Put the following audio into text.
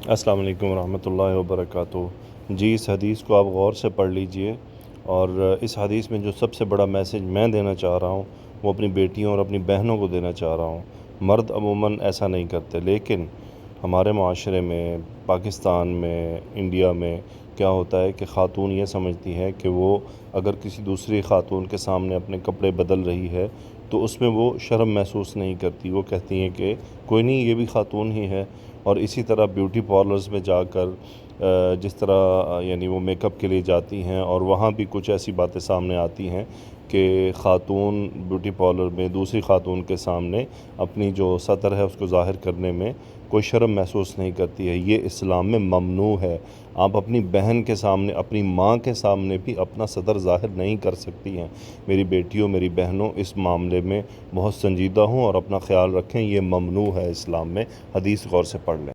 अस्सलाम वालेकुम रहमतुल्लाहि व बरकातुहू। जी, इस हदीस को आप गौर से पढ़ लीजिए और इस हदीस में जो सबसे बड़ा मैसेज मैं देना चाह रहा हूँ वो अपनी बेटियों और अपनी बहनों को देना चाह रहा हूँ। मर्द अमूमन ऐसा नहीं करते, लेकिन हमारे माशरे में, पाकिस्तान में, इंडिया में क्या होता है कि ख़ातून ये समझती है कि वो अगर किसी दूसरी ख़ातून के सामने अपने कपड़े बदल रही है तो उसमें वो शर्म महसूस नहीं करती। वो कहती हैं कि कोई नहीं, ये भी ख़ातून ही है। और इसी तरह ब्यूटी पार्लर्स में जाकर जिस तरह यानी वो मेकअप के लिए जाती हैं और वहाँ भी कुछ ऐसी बातें सामने आती हैं कि ख़ातून ब्यूटी पार्लर में दूसरी ख़ातून के सामने अपनी जो सतर है उसको ज़ाहिर करने में कोई शर्म महसूस नहीं करती है। ये इस्लाम में ममनू है। आप अपनी बहन के सामने, अपनी माँ के सामने भी अपना सतर ज़ाहिर नहीं कर सकती हैं। मेरी बेटियों, मेरी बहनों, इस मामले में बहुत संजीदा हूँ और अपना ख्याल रखें। ये ममनू है इस्लाम में। हदीस गौर से पढ़ लें।